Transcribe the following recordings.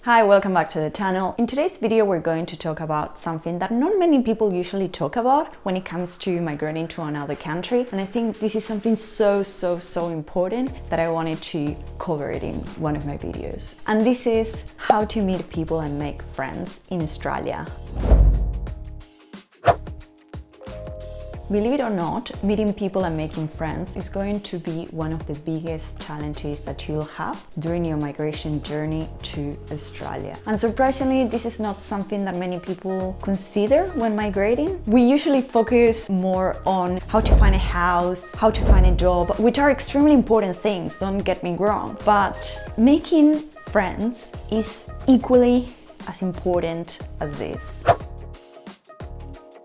Hi, welcome back to the channel. In today's video, we're going to talk about something that not many people usually talk about when it comes to migrating to another country. And I think this is something so important that I wanted to cover it in one of my videos. And this is how to meet people and make friends in Australia. Believe it or not, meeting people and making friends is going to be one of the biggest challenges that you'll have during your migration journey to Australia. And surprisingly, this is not something that many people consider when migrating. We usually focus more on how to find a house, how to find a job, which are extremely important things, don't get me wrong. But making friends is equally as important as this.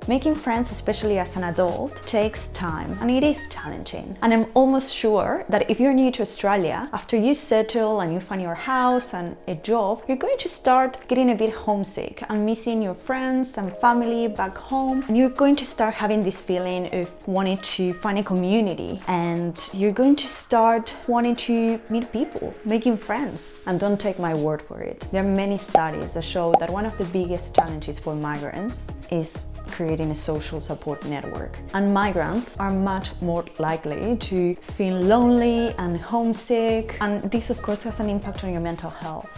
Making friends, especially as an adult, takes time and it is challenging. And I'm almost sure that if you're new to Australia, after you settle and you find your house and a job, you're going to start getting a bit homesick and missing your friends and family back home. And you're going to start having this feeling of wanting to find a community, and you're going to start wanting to meet people, making friends. And don't take my word for it. There are many studies that show that one of the biggest challenges for migrants is creating a social support network. And migrants are much more likely to feel lonely and homesick, and this of course has an impact on your mental health.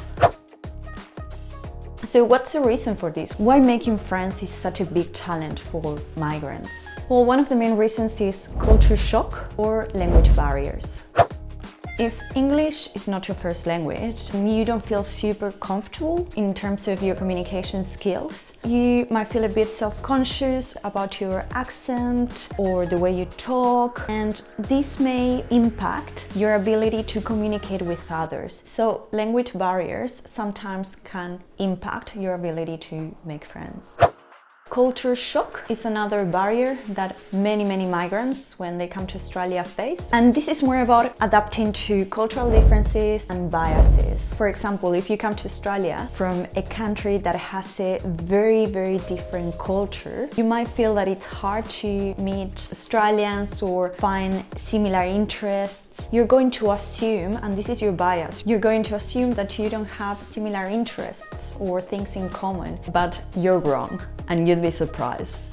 So what's the reason for this? Why making friends is such a big challenge for migrants? Well, one of the main reasons is culture shock or language barriers. If English is not your first language and you don't feel super comfortable in terms of your communication skills, you might feel a bit self-conscious about your accent or the way you talk, and this may impact your ability to communicate with others. So language barriers sometimes can impact your ability to make friends. Culture shock is another barrier that many migrants when they come to Australia face. And this is more about adapting to cultural differences and biases. For example, if you come to Australia from a country that has a very different culture, you might feel that it's hard to meet Australians or find similar interests. You're going to assume, and this is your bias, you're going to assume that you don't have similar interests or things in common, but you're wrong. And you'd be surprised.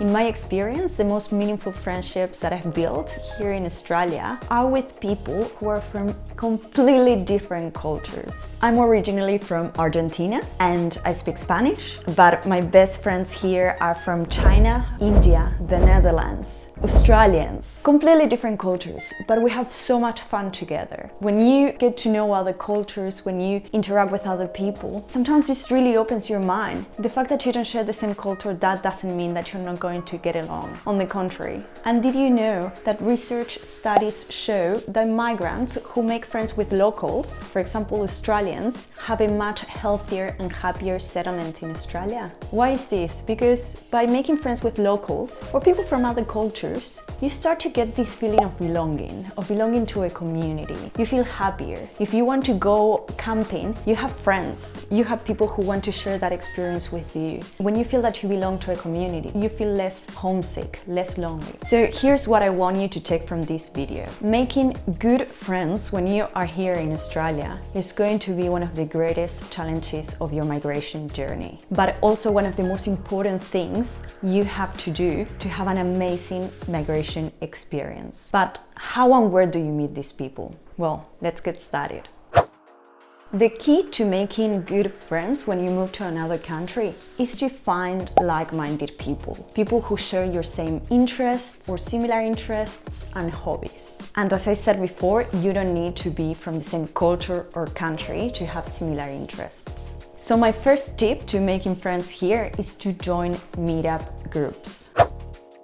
In my experience, the most meaningful friendships that I've built here in Australia are with people who are from completely different cultures. I'm originally from Argentina and I speak Spanish, but my best friends here are from China, India, the Netherlands, Australians. Completely different cultures, but we have so much fun together. When you get to know other cultures, when you interact with other people, sometimes this really opens your mind. The fact that you don't share the same culture, that doesn't mean that you're not going to get along. On the contrary. And did you know that research studies show that migrants who make friends with locals, for example Australians, have a much healthier and happier settlement in Australia? Why is this? Because by making friends with locals or people from other cultures, you start to get this feeling of belonging to a community. You feel happier. If you want to go camping, you have friends. You have people who want to share that experience with you. When you feel that you belong to a community, you feel less homesick, less lonely. So here's what I want you to take from this video. Making good friends when you are here in Australia is going to be one of the greatest challenges of your migration journey, but also one of the most important things you have to do to have an amazing migration experience. But how and where do you meet these people? Well, let's get started. The key to making good friends when you move to another country is to find like-minded people. People who share your same interests or similar interests and hobbies. And as I said before, you don't need to be from the same culture or country to have similar interests. So my first tip to making friends here is to join meetup groups.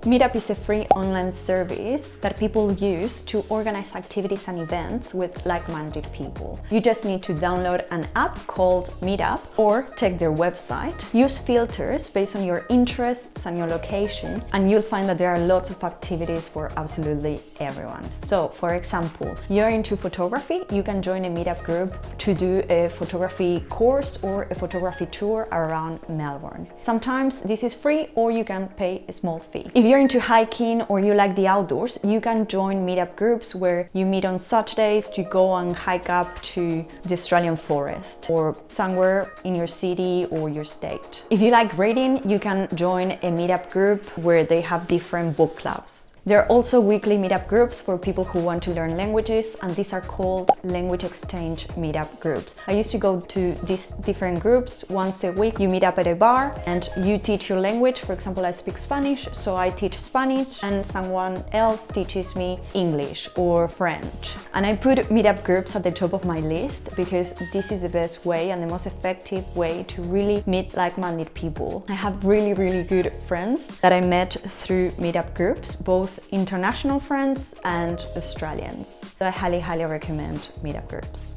Meetup is a free online service that people use to organize activities and events with like-minded people. You just need to download an app called Meetup or check their website. Use filters based on your interests and your location, and you'll find that there are lots of activities for absolutely everyone. So, for example, you're into photography, you can join a meetup group to do a photography course or a photography tour around Melbourne. Sometimes this is free or you can pay a small fee. If you're into hiking or you like the outdoors, you can join meetup groups where you meet on Saturdays to go and hike up to the Australian forest or somewhere in your city or your state. If you like reading, you can join a meetup group where they have different book clubs. There are also weekly meetup groups for people who want to learn languages, and these are called language exchange meetup groups. I used to go to these different groups once a week. You meet up at a bar and you teach your language. For example, I speak Spanish, so I teach Spanish and someone else teaches me English or French. And I put meetup groups at the top of my list because this is the best way and the most effective way to really meet like-minded people. I have really good friends that I met through meetup groups, both international friends and Australians. So I highly recommend meetup groups.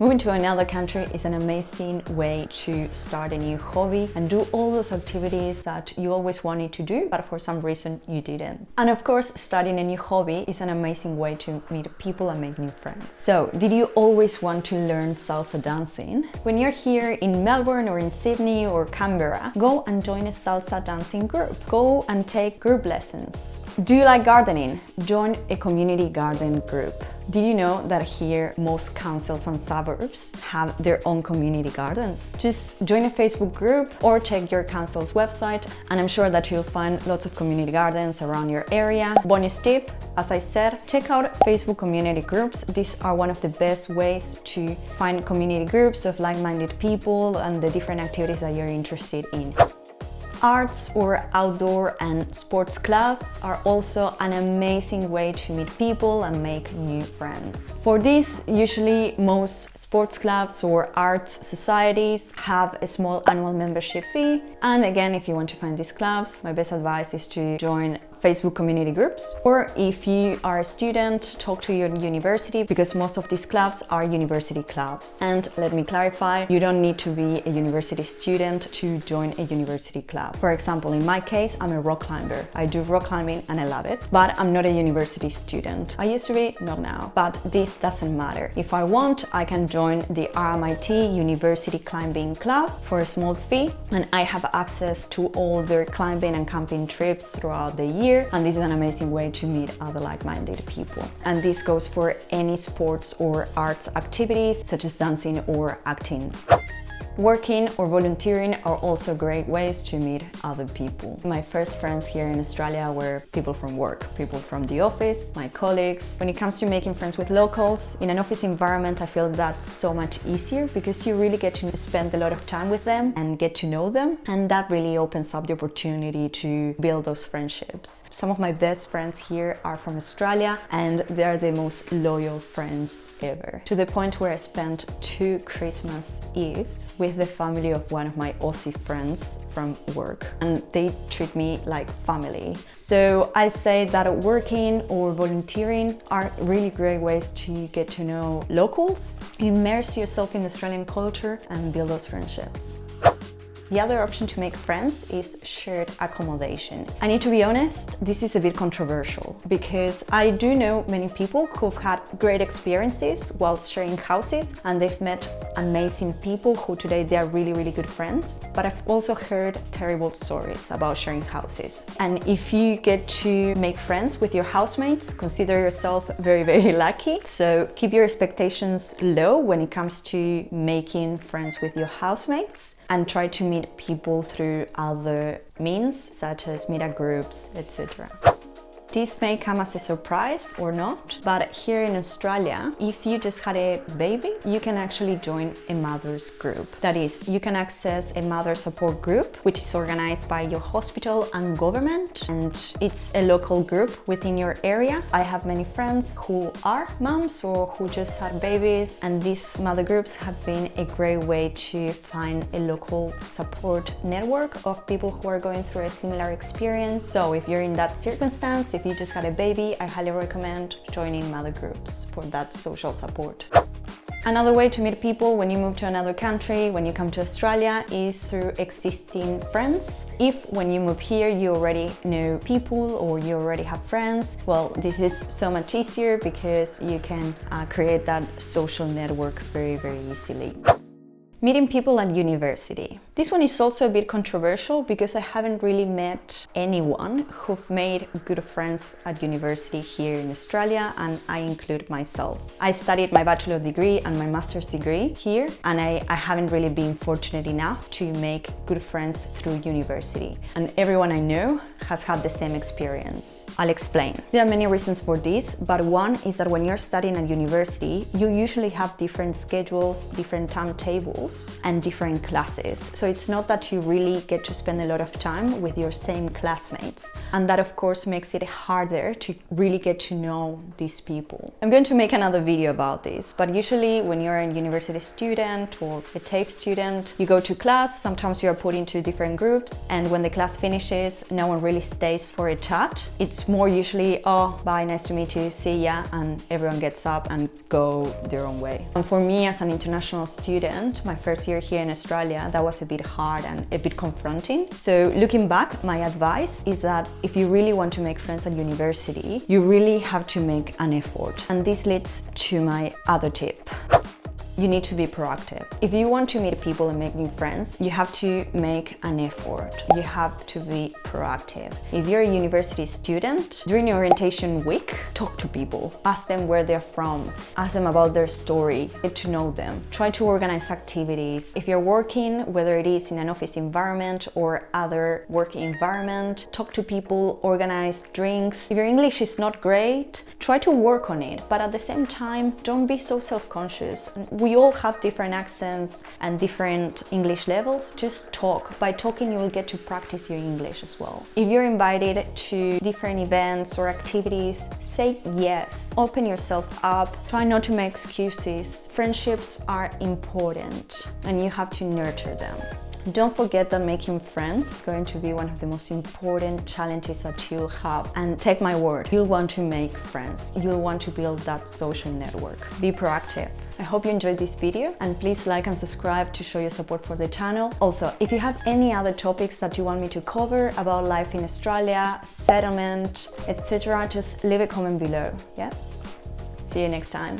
Moving to another country is an amazing way to start a new hobby and do all those activities that you always wanted to do, but for some reason you didn't. And of course, starting a new hobby is an amazing way to meet people and make new friends. So, did you always want to learn salsa dancing? When you're here in Melbourne or in Sydney or Canberra, go and join a salsa dancing group. Go and take group lessons. Do you like gardening? Join a community garden group. Did you know that here most councils and suburbs have their own community gardens? Just join a Facebook group or check your council's website and I'm sure that you'll find lots of community gardens around your area. Bonus tip, as I said, check out Facebook community groups. These are one of the best ways to find community groups of like-minded people and the different activities that you're interested in. Arts or outdoor and sports clubs are also an amazing way to meet people and make new friends. For this, usually most sports clubs or arts societies have a small annual membership fee. And again, if you want to find these clubs, my best advice is to join Facebook community groups, or if you are a student, talk to your university because most of these clubs are university clubs. And let me clarify, you don't need to be a university student to join a university club. For example, in my case, I'm a rock climber. I do rock climbing and I love it, but I'm not a university student. I used to be, not now, but this doesn't matter. If I want, I can join the RMIT University Climbing Club for a small fee, and I have access to all their climbing and camping trips throughout the year. And this is an amazing way to meet other like-minded people. And this goes for any sports or arts activities such as dancing or acting. Working or volunteering are also great ways to meet other people. My first friends here in Australia were people from work, people from the office, my colleagues. When it comes to making friends with locals, in an office environment, I feel that's so much easier because you really get to spend a lot of time with them and get to know them. And that really opens up the opportunity to build those friendships. Some of my best friends here are from Australia and they're the most loyal friends ever. To the point where I spent 2 Christmas Eves with the family of one of my Aussie friends from work, and they treat me like family. So I say that working or volunteering are really great ways to get to know locals, immerse yourself in Australian culture and build those friendships. The other option to make friends is shared accommodation. I need to be honest, this is a bit controversial because I do know many people who've had great experiences while sharing houses and they've met amazing people who today they are really good friends. But I've also heard terrible stories about sharing houses. And if you get to make friends with your housemates, consider yourself very lucky. So keep your expectations low when it comes to making friends with your housemates, and try to meet people through other means, such as meetup groups, etc. This may come as a surprise or not, but here in Australia, if you just had a baby, you can actually join a mother's group. That is, you can access a mother support group, which is organized by your hospital and government, and it's a local group within your area. I have many friends who are moms or who just had babies, and these mother groups have been a great way to find a local support network of people who are going through a similar experience. So if you're in that circumstance, if you just had a baby, I highly recommend joining mother groups for that social support. Another way to meet people when you move to another country, when you come to Australia, is through existing friends. If when you move here you already know people or you already have friends, well, this is so much easier because you can create that social network very easily. Meeting people at university. This one is also a bit controversial because I haven't really met anyone who've made good friends at university here in Australia, and I include myself. I studied my bachelor's degree and my master's degree here, and I haven't really been fortunate enough to make good friends through university. And everyone I know has had the same experience. I'll explain. There are many reasons for this, but one is that when you're studying at university, you usually have different schedules, different timetables, and different classes. So it's not that you really get to spend a lot of time with your same classmates. And that of course makes it harder to really get to know these people. I'm going to make another video about this, but usually when you're a university student or a TAFE student, you go to class, sometimes you are put into different groups, and when the class finishes, no one really stays for a chat. It's more usually, oh, bye, nice to meet you, see ya, and everyone gets up and go their own way. And for me as an international student, my first year here in Australia, that was a bit hard and a bit confronting. So looking back, my advice is that if you really want to make friends at university, you really have to make an effort. And this leads to my other tip. You need to be proactive. If you want to meet people and make new friends, you have to make an effort. You have to be proactive. If you're a university student, during your orientation week, talk to people. Ask them where they're from. Ask them about their story. Get to know them. Try to organize activities. If you're working, whether it is in an office environment or other work environment, talk to people, organize drinks. If your English is not great, try to work on it. But at the same time, don't be so self-conscious. We all have different accents and different English levels. Just talk. By talking, you will get to practice your English as well. If you're invited to different events or activities, say yes. Open yourself up. Try not to make excuses. Friendships are important and you have to nurture them. Don't forget that making friends is going to be one of the most important challenges that you'll have. And take my word, you'll want to make friends. You'll want to build that social network. Be proactive. I hope you enjoyed this video, and please like and subscribe to show your support for the channel. Also, if you have any other topics that you want me to cover about life in Australia, settlement, etc., just leave a comment below. Yeah? See you next time.